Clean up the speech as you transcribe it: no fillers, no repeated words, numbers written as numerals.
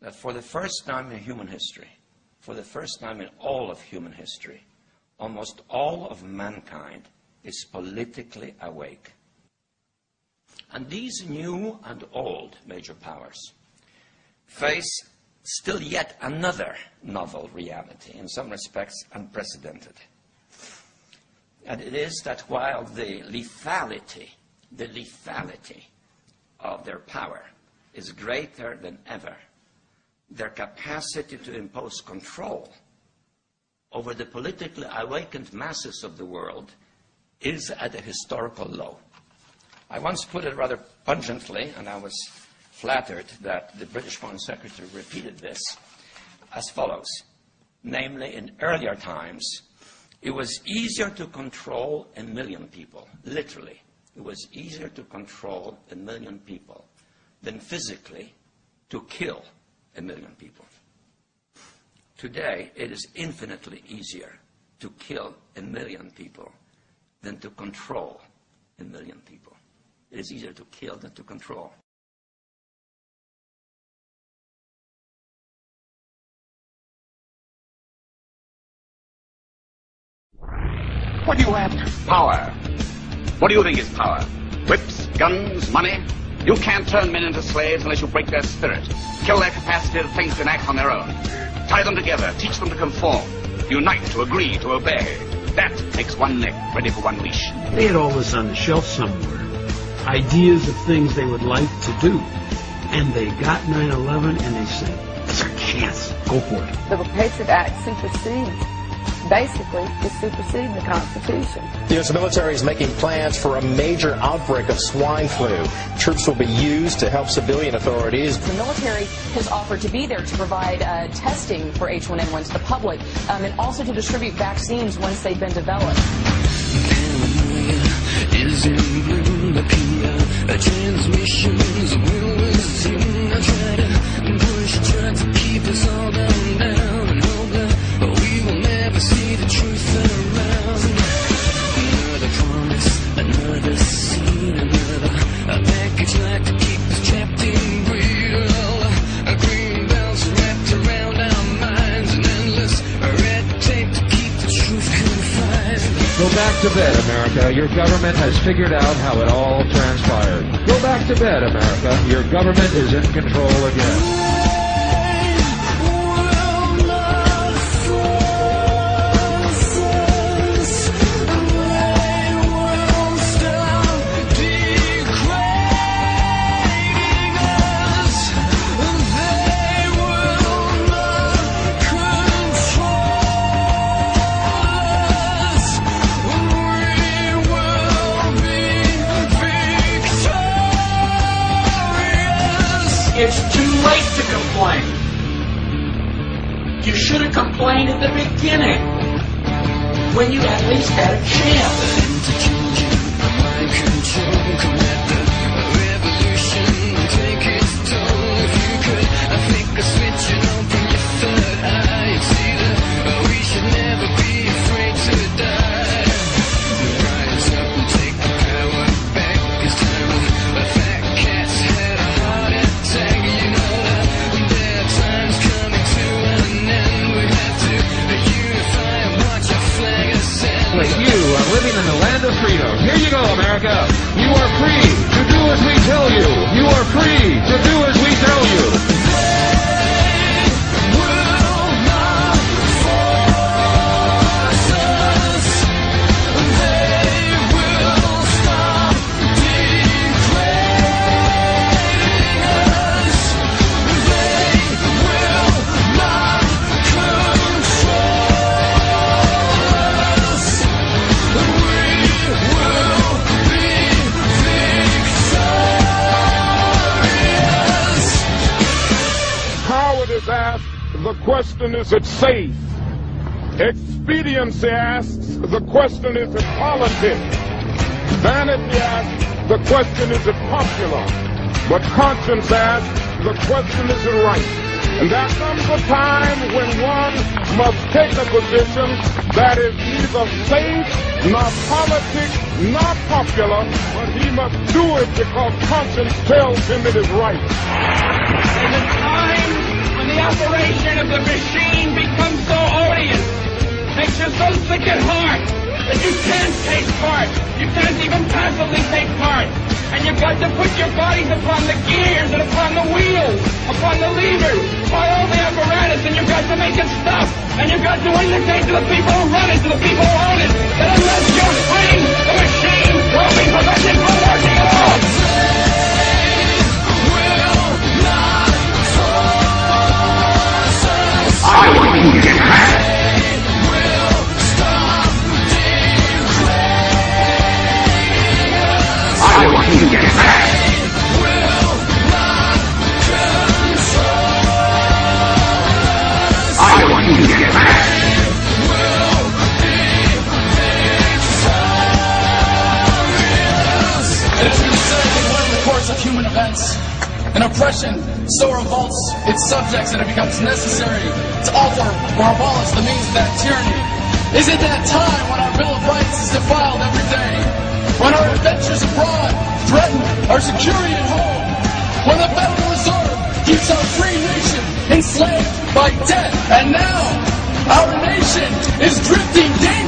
that for the first time in human history, for the first time in all of human history, almost all of mankind is politically awake. And these new and old major powers face still yet another novel reality, in some respects unprecedented. And it is that while the lethality of their power is greater than ever, their capacity to impose control over the politically awakened masses of the world is at a historical low. I once put it rather pungently, and I was flattered that the British Foreign Secretary repeated this, as follows. Namely, in earlier times, it was easier to control 1 million people, literally. It was easier to control 1 million people than physically to kill 1 million people. Today, it is infinitely easier to kill 1 million people than to control 1 million people. It is easier to kill than to control. What are you after? Power. What do you think is power? Whips, guns, money? You can't turn men into slaves unless you break their spirit, kill their capacity to think and act on their own. Tie them together, teach them to conform, unite, to agree, to obey. That makes one neck ready for one leash. They had all this on the shelf somewhere. Ideas of things they would like to do. And they got 9/11 and they said, it's our chance. Go for it. The Patriot Act supersedes, basically, is superseding the Constitution. The U.S. military is making plans for a major outbreak of swine flu. Troops will be used to help civilian authorities. The military has offered to be there to provide testing for H1N1 to the public and also to distribute vaccines once they've been developed. Is in bloom, the transmissions will resume. I try to push, try to keep us all down and hope that we will never see the truth around. Another promise, another scene, another package like to keep us trapped in greed. A green belts wrapped around our minds, an endless red tape to keep the truth confined. Go back to bed, America. Your government has figured out how it all transpired. Go back to bed, America. Your government is in control again. It's too late to complain. You should have complained at the beginning, when you at least had a chance. Living in the land of freedom. Here you go, America. You are free to do as we tell you. You are free to do as we tell you. They will not force us. They will stop degrading us. They will not control. Asked, the question, is it safe? Expediency asks, the question, is it politics? Vanity asks, the question, is it popular? But conscience asks, the question, is it right? And there comes a time when one must take a position that is neither safe, nor politic, nor popular, but he must do it because conscience tells him it is right. In the time so sick at heart that you can't take part. You can't even passively take part. And you've got to put your bodies upon the gears and upon the wheels, upon the levers, by all the apparatus, and you've got to make it stop. And you've got to indicate to the people who run it, to the people who own it, that unless you're free, the machine will be prevented from working at all. I want you to get back. I want you to get back. I want you to get back. It has been said that when in the course of human events, an oppression so revolts its subjects that it becomes necessary to alter or abolish the means of that tyranny. Is it that time when our Bill of Rights is defiled every day? When our adventures abroad threaten our security at home? When the Federal Reserve keeps our free nation enslaved by debt? And now, our nation is drifting down